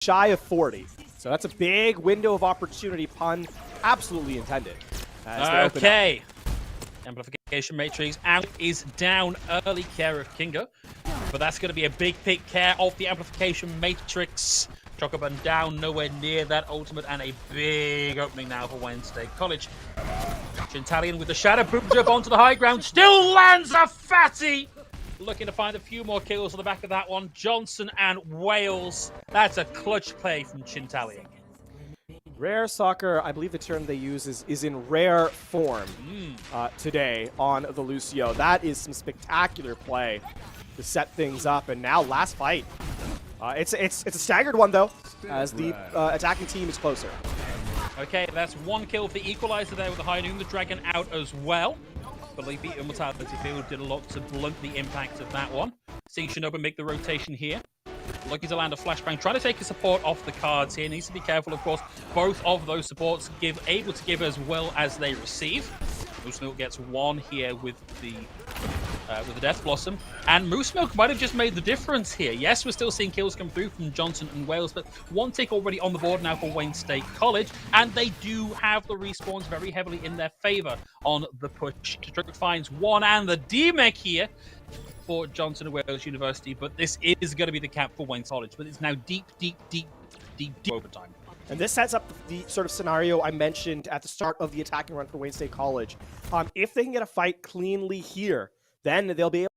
shy of 40. So that's a big window of opportunity, pun absolutely intended. Okay. Amplification Matrix out is down. Early care of Kinga. But that's going to be a big pick care of the Amplification Matrix. Chocoban down, nowhere near that ultimate, and a big opening now for Wednesday College. Chintalian with the shadow boom jump onto the high ground, still lands a fatty! Looking to find a few more kills on the back of that one. Johnson and Wales. That's a clutch play from Chintalian. Rare soccer, I believe the term they use is in rare form today on the Lucio. That is some spectacular play to set things up, and now last fight. It's a staggered one, though, as the attacking team is closer. Okay, that's one kill for the equalizer there with the High Noon. The Dragon out as well. I believe the Immortality Field did a lot to blunt the impact of that one. Seeing Shinobu make the rotation here. Lucky to land a flashbang. Trying to take a support off the cards here. Needs to be careful, of course. Both of those supports able to give as well as they receive. Moose Milk gets one here with the Death Blossom. And Moose Milk might have just made the difference here. Yes, we're still seeing kills come through from Johnson and Wales, but one tick already on the board now for Wayne State College, and they do have the respawns very heavily in their favor on the push. Trick finds one and the D-Mech here for Johnson and Wales University, but this is going to be the cap for Wayne College, but it's now deep overtime. And this sets up the sort of scenario I mentioned at the start of the attacking run for Wayne State College. If they can get a fight cleanly here, then they'll be able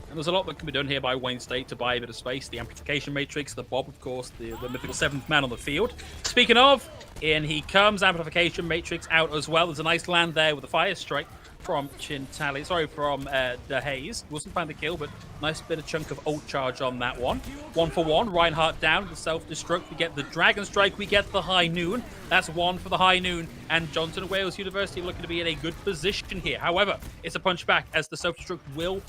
And there's a lot that can be done here by Wayne State to buy a bit of space. The Amplification Matrix, the Bob, of course, the mythical 7th man on the field. Speaking of, in he comes, Amplification Matrix out as well. There's a nice land there with a Fire Strike from Chintali. Sorry, from the Haze. Wasn't find the kill, but nice bit of chunk of ult charge on that one. 1 for 1. Reinhardt down. The self-destruct. We get the Dragon Strike. We get the High Noon. That's 1 for the High Noon. And Johnson and Wales University looking to be in a good position here. However, it's a punch back as the self-destruct will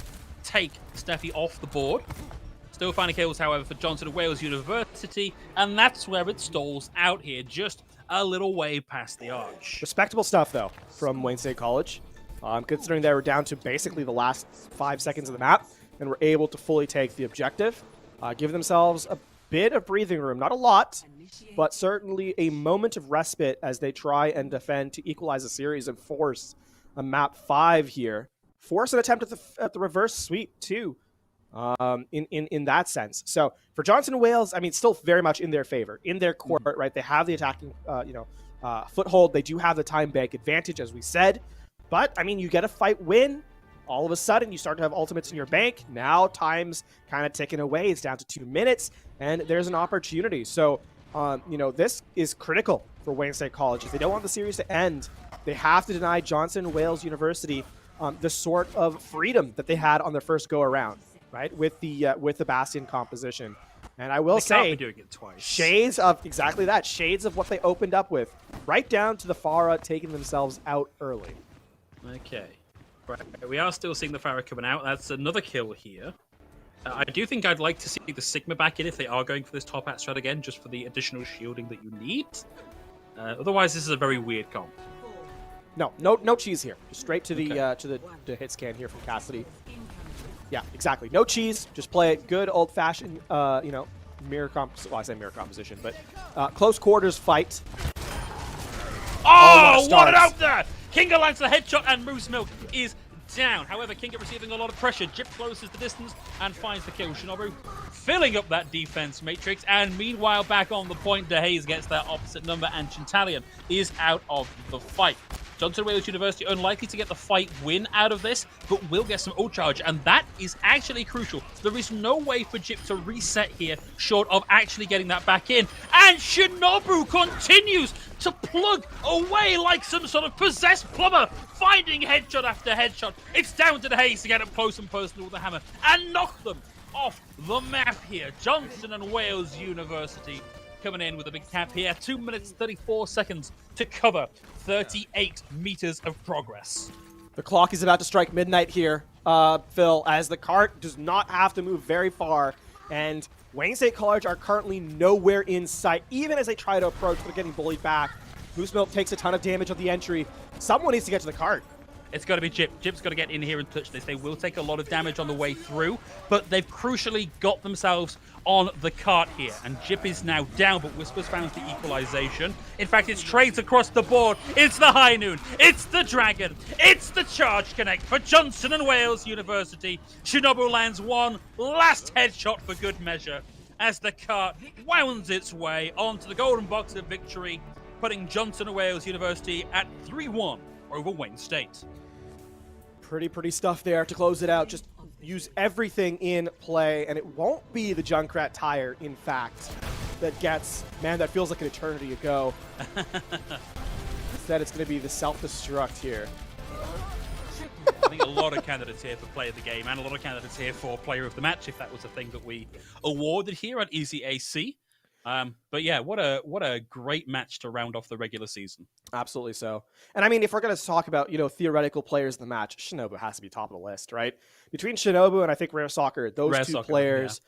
take Steffi off the board. Still finding kills, however, for Johnson and Wales University. And that's where it stalls out here. Just a little way past the arch. respectable stuff, though, from Wayne State College. Considering they were down to basically the last 5 seconds of the map and were able to fully take the objective, give themselves a bit of breathing room. Not a lot, but certainly a moment of respite as they try and defend to equalize a series and force a map 5 here. Force an attempt at the reverse sweep, too, in that sense. So for Johnson and Wales, I mean, still very much in their favor, in their court, right? They have the attacking, foothold. They do have the time bank advantage, as we said. But, I mean, you get a fight win, all of a sudden you start to have ultimates in your bank. Now time's kind of ticking away. It's down to 2 minutes, and there's an opportunity. So, this is critical for Wayne State College. If they don't want the series to end, they have to deny Johnson and Wales University the sort of freedom that they had on their first go-around, right, with the Bastion composition. And I will say, doing it twice. Shades of exactly that, shades of what they opened up with, right down to the Pharah taking themselves out early. Okay. Right. We are still seeing the Pharah coming out. That's another kill here. I do think I'd like to see the Sigma back in if they are going for this top hat strat again, just for the additional shielding that you need. Otherwise, this is a very weird comp. No cheese here. Just straight to the hit scan here from Cassidy. Yeah, exactly. No cheese. Just play it good old-fashioned, mirror composition. Well, I say mirror composition, but close quarters fight. Oh, what an out there! Kinga lands the headshot and Moose Milk is down. However, Kinga receiving a lot of pressure. Jip closes the distance and finds the kill. Shinobu filling up that defense matrix. And meanwhile, back on the point, DeHaze gets that opposite number and Chintalian is out of the fight. Johnson Wales University unlikely to get the fight win out of this, but will get some ult charge, and that is actually crucial. There is no way for Jip to reset here short of actually getting that back in. And Shinobu continues to plug away like some sort of possessed plumber, finding headshot after headshot. It's down to the Haze to get up close and personal with the hammer and knock them off the map here. Johnson and Wales University coming in with a big cap here. 2 minutes, 34 seconds to cover 38 meters of progress. The clock is about to strike midnight here, Phil, as the cart does not have to move very far. And Wayne State College are currently nowhere in sight. Even as they try to approach, they're getting bullied back. Moose Milk takes a ton of damage on the entry. Someone needs to get to the cart. It's got to be Jip. Jip's got to get in here and touch this. They will take a lot of damage on the way through, but they've crucially got themselves on the cart here. And Jip is now down, but Whisper's found the equalization. In fact, it's trades across the board. It's the High Noon. It's the Dragon. It's the Charge Connect for Johnson and Wales University. Shinobu lands one last headshot for good measure as the cart wounds its way onto the golden box of victory, putting Johnson and Wales University at 3-1 over Wayne State. Pretty stuff there to close it out. Just use everything in play, and it won't be the Junkrat tire, in fact, that gets, man, that feels like an eternity ago. Instead, it's going to be the self-destruct here. I think a lot of candidates here for player of the game, and a lot of candidates here for player of the match, if that was a thing that we awarded here at ECAC. But yeah, what a great match to round off the regular season. Absolutely so. And I mean, if we're going to talk about, theoretical players in the match, Shinobu has to be top of the list, right? Between Shinobu and I think Rare Soccer, those two players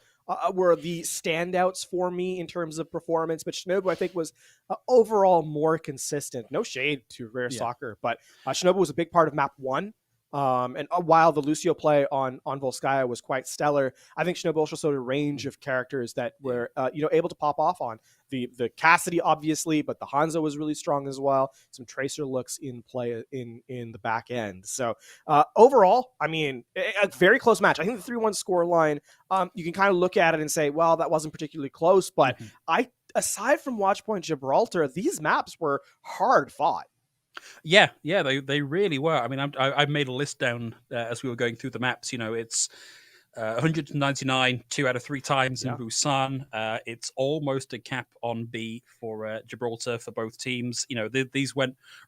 were the standouts for me in terms of performance. But Shinobu, I think, was overall more consistent. No shade to Rare Soccer, but Shinobu was a big part of map 1. And while the Lucio play on Volskaya was quite stellar, I think Shinobu also showed a range of characters that were able to pop off on the Cassidy, obviously, but the Hanzo was really strong as well. Some Tracer looks in play in the back end. So overall, I mean, a very close match. I think the 3-1 score line, you can kind of look at it and say, well, that wasn't particularly close, but aside from Watchpoint Gibraltar, these maps were hard fought. Yeah, they really were. I mean, I made a list down as we were going through the maps. It's 199 2 out of 3 times in Busan. It's almost a cap on B for Gibraltar for both teams. These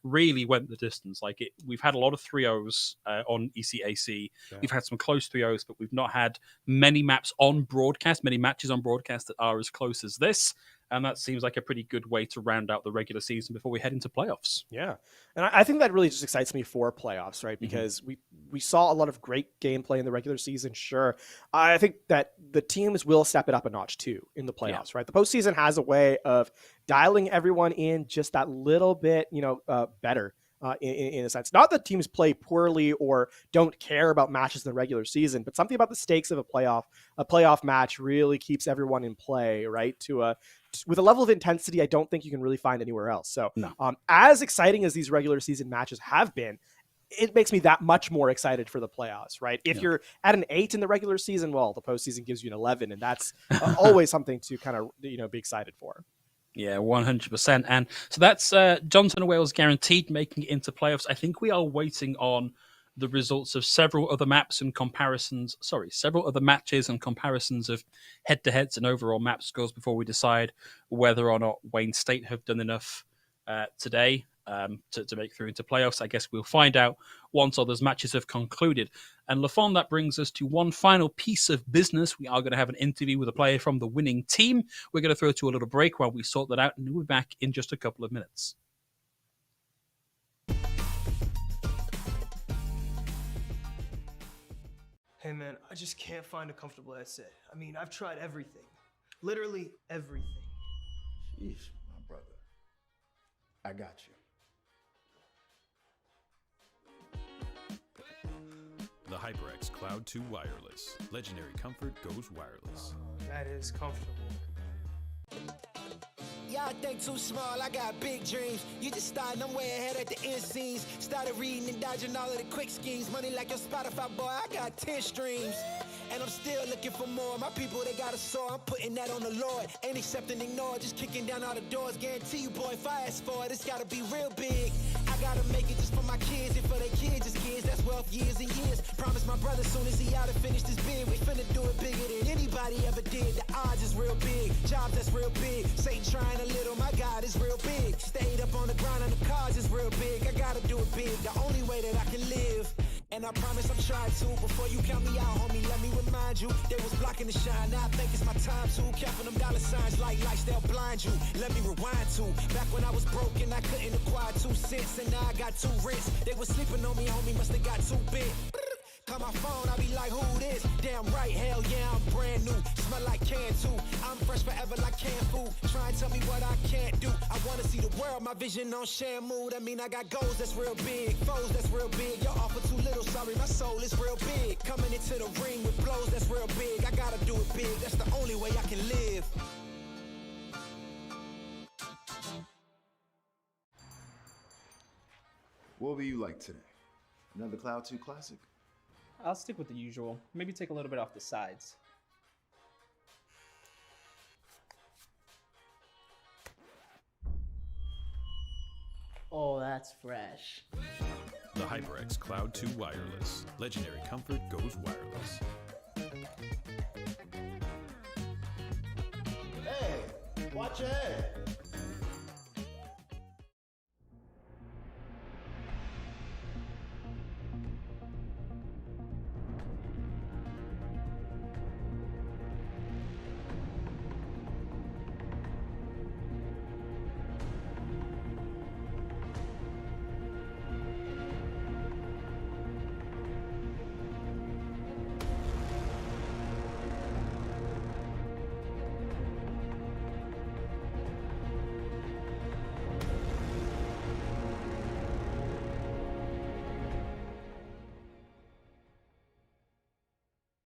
really went the distance. We've had a lot of 3-0s on ECAC. Yeah. We've had some close 3-0s, but we've not had many maps on broadcast, many matches on broadcast that are as close as this. And that seems like a pretty good way to round out the regular season before we head into playoffs. Yeah. And I think that really just excites me for playoffs, right? Because we saw a lot of great gameplay in the regular season, sure. I think that the teams will step it up a notch, too, in the playoffs, right? The postseason has a way of dialing everyone in just that little bit, better. In a sense, not that teams play poorly or don't care about matches in the regular season, but something about the stakes of a playoff match really keeps everyone in play, right? With a level of intensity I don't think you can really find anywhere else. So as exciting as these regular season matches have been, it makes me that much more excited for the playoffs, right? If you're at an 8 in the regular season, well, the postseason gives you an 11, and that's always something to kind of be excited for. Yeah, 100%. And so that's Johnson and Wales guaranteed making it into playoffs. I think we are waiting on the results of several other matches and comparisons of head-to-heads and overall map scores before we decide whether or not Wayne State have done enough today to make through into playoffs. I guess we'll find out once all those matches have concluded. And LaFon, that brings us to one final piece of business. We are going to have an interview with a player from the winning team. We're going to throw to a little break while we sort that out, and we'll be back in just a couple of minutes. Hey man, I just can't find a comfortable headset. I mean, I've tried everything. Literally everything. Sheesh, my brother. I got you. The HyperX Cloud 2 Wireless. Legendary comfort goes wireless. That is comfortable. Y'all think too small, I got big dreams. You just starting, I'm way ahead at the end scenes. Started reading and dodging all of the quick schemes. Money like your Spotify, boy, I got 10 streams. And I'm still looking for more. My people, they got a soar, I'm putting that on the Lord. Ain't accepting, ignore, just kicking down all the doors. Guarantee you, boy, if I ask for it, it's gotta be real big. I gotta make it just for my kids, and for their kids, it's kids. That's wealth, years and years. Promise my brother, soon as he out and finished his bid, we finna do it bigger than anybody ever did. The odds is real big, jobs that's real big. Satan trying a little, my God is real big. Stayed up on the grind on the cars is real big. I gotta do it big, the only way that I can live. And I promise I'm trying to. Before you count me out, homie, let me remind you. They was blocking the shine, now I think it's my time to. Counting them dollar signs like lights, they'll blind you. Let me rewind to. Back when I was broke and I couldn't acquire 2 cents, and now I got 2 rents. They was sleeping on me, homie, must have got too big. Call my phone, I be like, who this? Damn right, hell yeah, I'm brand new. Smell like can too. I'm fresh forever like canned food. Try and tell me what I can't do. I wanna see the world, my vision on Shamu. That mean I got goals that's real big, foes that's real big. Y'all offer too little, sorry, my soul is real big. Coming into the ring with blows that's real big. I gotta do it big, that's the only way I can live. What will you like today? Another Cloud 2 classic? I'll stick with the usual. Maybe take a little bit off the sides. Oh, that's fresh. The HyperX Cloud 2 Wireless. Legendary comfort goes wireless. Hey, watch your head.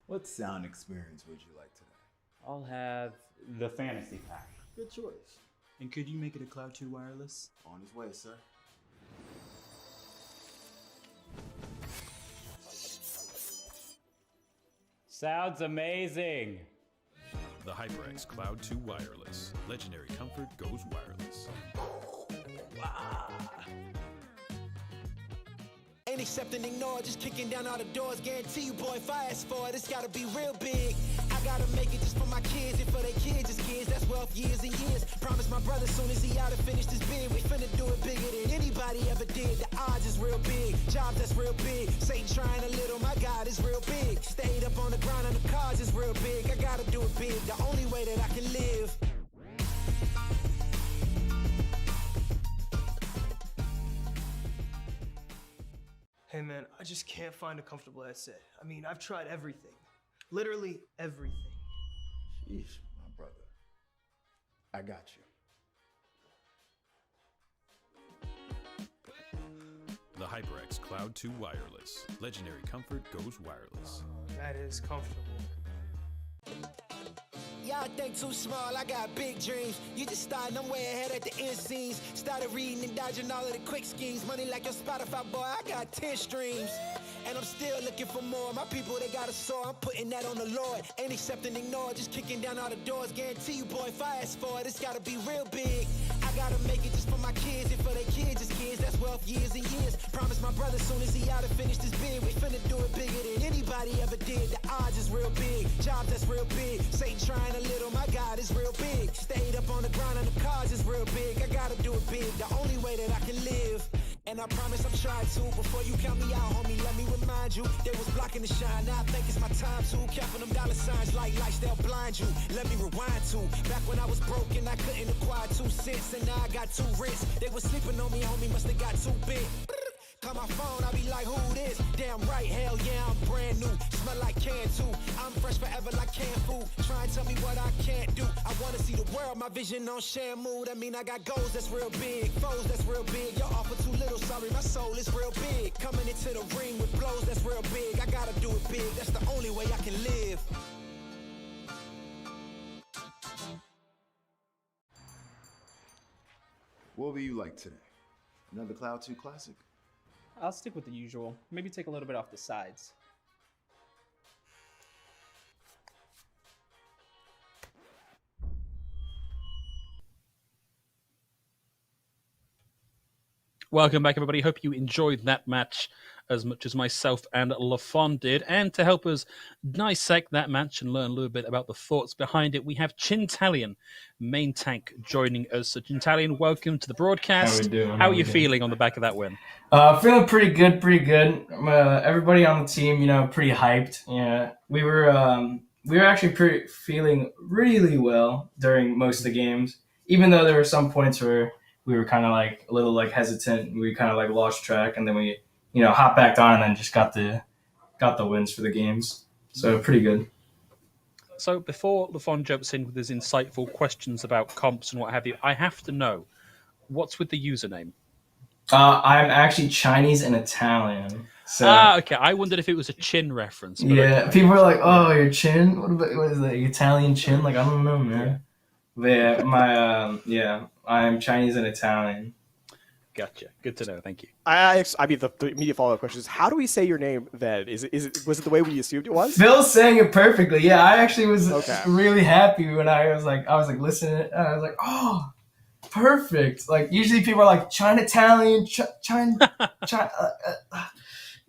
What sound experience would you like today? I'll have the fantasy pack. Good choice. And could you make it a Cloud 2 wireless? On his way, sir. Sounds amazing. The HyperX Cloud 2 Wireless. Legendary comfort goes wireless. Ain't accepting, ignore, just kicking down all the doors. Guarantee you, boy, if I ask for it, it's gotta be real big. I gotta make it just for my kids and for their kids' kids. That's wealth years and years. Promise my brother soon as he out and finish this bid, we finna do it bigger than anybody ever did. The odds is real big, jobs that's real big. Satan trying a little, my God is real big. Stayed up on the ground on the cards is real big. I gotta do it big, the only way that I can live. Hey man, I just can't find a comfortable headset. I mean, I've tried everything. Literally everything. Sheesh, my brother. I got you. The HyperX Cloud 2 Wireless. Legendary comfort goes wireless. That is comfortable. Y'all think too small, I got big dreams. You just starting, I'm way ahead at the end scenes. Started reading and dodging all of the quick schemes. Money like your Spotify, boy, I got 10 streams. And I'm still looking for more. My people, they got a soar, I'm putting that on the Lord. Ain't accepting, ignore, just kicking down all the doors. Guarantee you, boy, if I ask for it, it's gotta be real big. I gotta make it just for my kids and for their kids' kids. That's wealth years and years. Promise my brother soon as he out and finish this bid, we finna do it bigger than anybody ever did. The odds is real big, jobs that's real big. Satan trying a little, my God is real big. Stayed up on the ground on the cards is real big. I gotta do it big, the only way that I can live. And I promise I'm trying to. Before you count me out, homie, let me remind you. They was blocking the shine, now I think it's my time to. Counting them dollar signs like lights, they'll blind you. Let me rewind to back when I was broke and I couldn't acquire 2 cents. And now I got 2 wrists. They was sleeping on me, homie, must have got too big. Call my phone, I be like, who this? Damn right, hell yeah, I'm brand new. Smell like can too. I'm fresh forever like canned food. Try and tell me what I can't do. I wanna see the world, my vision on Shamu. That mean I got goals that's real big, foes that's real big. Y'all offer too little, sorry, my soul is real big. Coming into the ring with blows that's real big. I gotta do it big, that's the only way I can live. What will you like today? Another Cloud 2 classic? I'll stick with the usual. Maybe take a little bit off the sides. Welcome back, everybody. Hope you enjoyed that match as much as myself and LaFon did. And to help us dissect that match and learn a little bit about the thoughts behind it, we have Chintalion, main tank, joining us. So, Chintalion, welcome to the broadcast. How are you feeling on the back of that win? Feeling pretty good, pretty good. Everybody on the team, pretty hyped. Yeah, we were actually feeling really well during most of the games, even though there were some points where we were kind of like a little like hesitant. We kind of like lost track, and then we, hopped back on, and then just got got the wins for the games. So pretty good. So before LaFon jumps in with his insightful questions about comps and what have you, I have to know, what's with the username? I'm actually Chinese and Italian. So Okay. I wondered if it was a chin reference. But yeah, okay, people are like, "Oh, your chin? What is that? Italian chin?" Like I don't know, man. Yeah. But yeah, I'm Chinese and Italian. Gotcha. Good to know. Thank you. I mean, the immediate follow-up question is, how do we say your name then? Was it the way we assumed it was? Phil's saying it perfectly. Yeah, I actually was Okay. really happy when I was like listening, and I was like, "Oh, perfect!" Like usually people are like China Italian, China.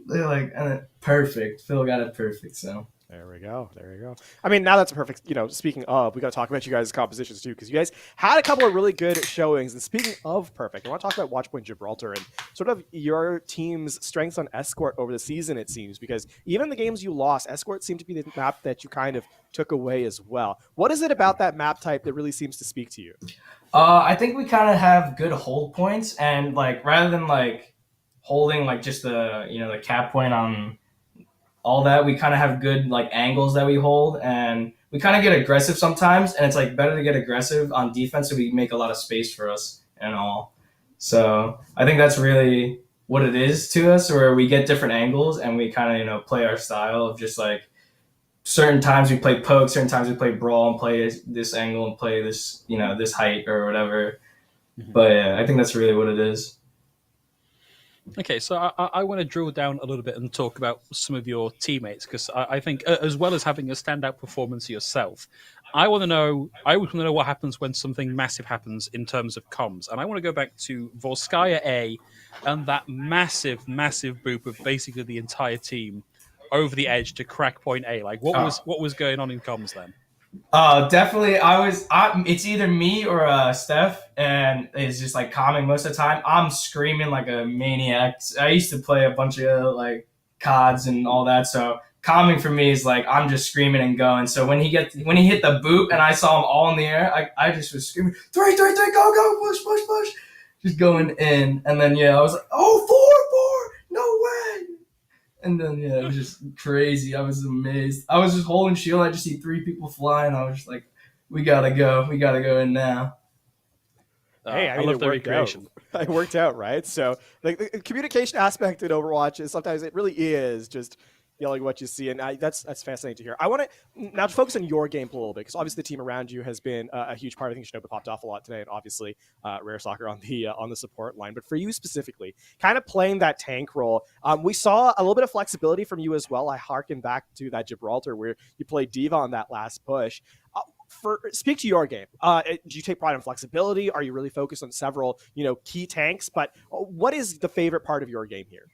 They're like, and then perfect. Phil got it perfect. So There we go. There you go. I mean, now that's a perfect, speaking of, we got to talk about you guys' compositions too, because you guys had a couple of really good showings. And speaking of perfect, I want to talk about Watchpoint Gibraltar and sort of your team's strengths on Escort over the season, it seems, because even the games you lost, Escort seemed to be the map that you kind of took away as well. What is it about that map type that really seems to speak to you? I think we kind of have good hold points, and like rather than like holding like just the cap point on all that, we kind of have good like angles that we hold, and we kind of get aggressive sometimes, and it's like better to get aggressive on defense so we make a lot of space for us and all. So I think that's really what it is to us, where we get different angles and we kind of play our style of just like certain times we play poke, certain times we play brawl and play this angle and play this this height or whatever. But yeah, I think that's really what it is. Okay, so I want to drill down a little bit and talk about some of your teammates, because I think as well as having a standout performance yourself, I want to know what happens when something massive happens in terms of comms. And I want to go back to Volskaya A and that massive boop of basically the entire team over the edge to crack point A. Like what was going on in comms then? Definitely. It's either me or Steph, and it's just like calming most of the time. I'm screaming like a maniac. I used to play a bunch of like CODs and all that, so calming for me is like I'm just screaming and going. So when he hit the boop and I saw him all in the air, I just was screaming 3, 3, 3, go, push, just going in. And then I was like, oh, 4, 4, no way. And then it was just crazy. I was amazed. I was just holding shield. I just see 3 people flying. I was just like, we gotta go in now. Hey, I mean, love the recreation. It worked out, right? So like the communication aspect in Overwatch is sometimes it really is just yelling what you see, and that's fascinating to hear. I want to now focus on your gameplay a little bit, because obviously the team around you has been a huge part. I think Shinobu popped off a lot today, and obviously Rare Soccer on the support line. But for you specifically, kind of playing that tank role, we saw a little bit of flexibility from you as well. I harken back to that Gibraltar where you played Diva on that last push. Speak to your game. Do you take pride in flexibility? Are you really focused on several, key tanks? But what is the favorite part of your game here?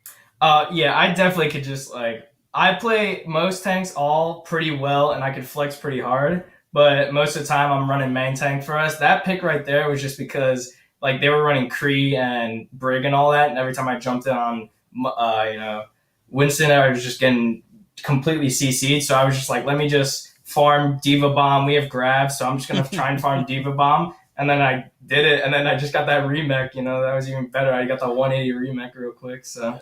Yeah, I definitely could just like. I play most tanks all pretty well, and I could flex pretty hard. But most of the time, I'm running main tank for us. That pick right there was just because like they were running Kree and Brig and all that, and every time I jumped in on Winston, I was just getting completely CC'd. So I was just like, let me just farm Diva Bomb. We have grab, so I'm just gonna try and farm Diva Bomb. And then I did it, and then I just got that remake. That was even better. I got the 180 remake real quick. So.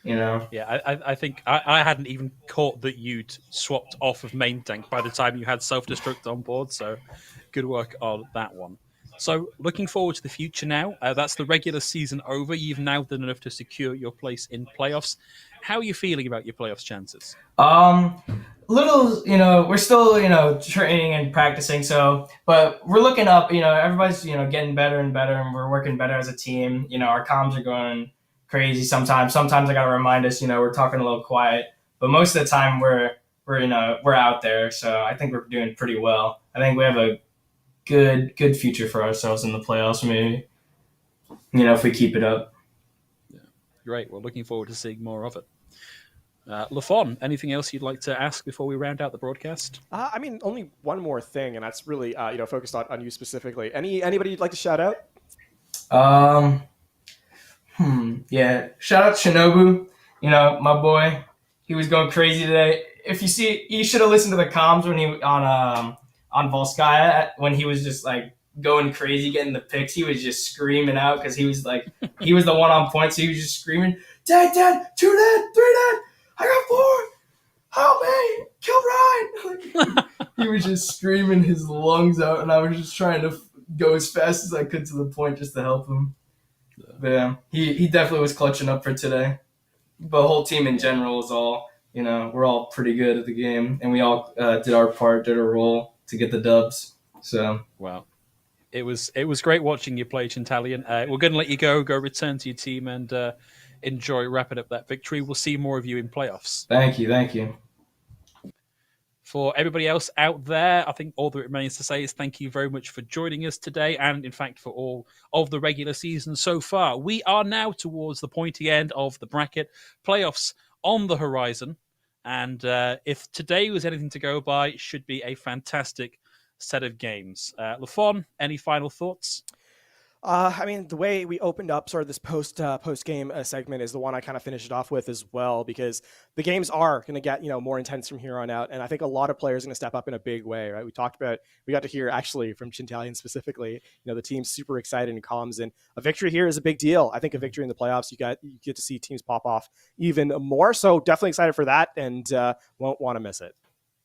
Yeah, I think I hadn't even caught that you'd swapped off of main tank by the time you had self-destruct on board, so good work on that one. So looking forward to the future now. That's the regular season over. You've now done enough to secure your place in playoffs. How are you feeling about your playoffs chances? We're still, training and practicing. So, but we're looking up, everybody's, getting better and better, and we're working better as a team. Our comms are going crazy sometimes. I gotta remind us, we're talking a little quiet, but most of the time we're out there. So I think we're doing pretty well. I think we have a good future for ourselves in the playoffs, maybe, if we keep it up. Yeah. Great. Well, looking forward to seeing more of it. LaFon, anything else you'd like to ask before we round out the broadcast? I mean, only one more thing, and that's really, focused on you specifically. Anybody you'd like to shout out? Yeah. Shout out Shinobu, my boy. He was going crazy today. If you see, you should have listened to the comms when he on Volskaya when he was just like going crazy getting the picks. He was just screaming out because he was the one on point, so he was just screaming, Dad, 2 dead, 3 dead, I got 4. was just screaming his lungs out, and I was just trying to go as fast as I could to the point just to help him. But yeah, he definitely was clutching up for today. But the whole team in general is all, we're all pretty good at the game, and we all did our part, did our role to get the dubs. So Well, it was great watching you play, Chintalian. We're going to let you go return to your team, and enjoy wrapping up that victory. We'll see more of you in playoffs. thank you. For everybody else out there, I think all that remains to say is thank you very much for joining us today, and in fact for all of the regular season so far. We are now towards the pointy end of the bracket, playoffs on the horizon, and if today was anything to go by, it should be a fantastic set of games. Lafon, any final thoughts? I mean, the way we opened up sort of this post game segment is the one I kind of finished it off with as well, because the games are going to get more intense from here on out, and I think a lot of players are going to step up in a big way. Right? We got to hear actually from Chintalian specifically. The team's super excited and comms, and a victory here is a big deal. I think a victory in the playoffs, you get to see teams pop off even more. So definitely excited for that, and won't want to miss it.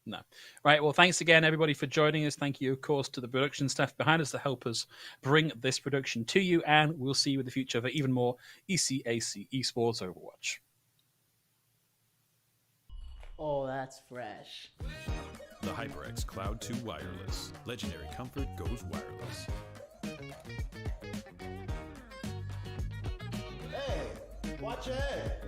No. Right. Well, thanks again, everybody, for joining us. Thank you, of course, to the production staff behind us to help us bring this production to you. And we'll see you in the future for even more ECAC Esports Overwatch. Oh, that's fresh. The HyperX Cloud 2 Wireless. Legendary comfort goes wireless. Hey, watch your head.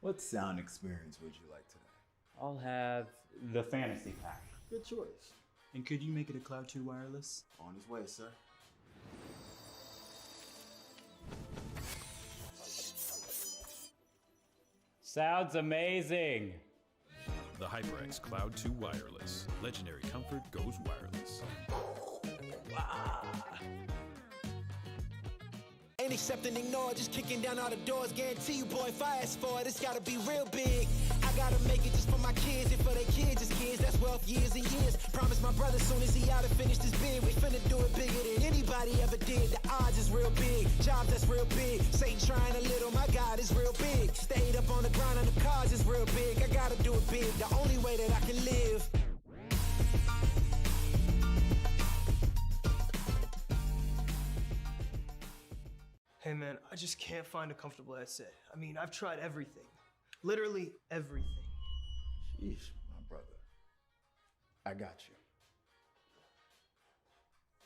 What sound experience would you like today? I'll have the fantasy pack. Good choice. And could you make it a Cloud 2 wireless? On his way, sir. Sounds amazing. The HyperX Cloud 2 Wireless. Legendary comfort goes wireless. Ain't accepting, ignore, just kicking down all the doors. Guarantee you, boy, if I ask for it, it's gotta be real big. I gotta make it just for my kids, and for their kids, it's kids. That's wealth, years and years. Promise my brother, soon as he out and finished his bid, we finna do it bigger than anybody ever did. The odds is real big, jobs that's real big. Satan trying a little, my God is real big. Stayed up on the grind on the cars is real big. I gotta do it big, the only way that I can live. Hey man, I just can't find a comfortable headset. I mean, I've tried everything. Literally everything. Sheesh, my brother. I got you.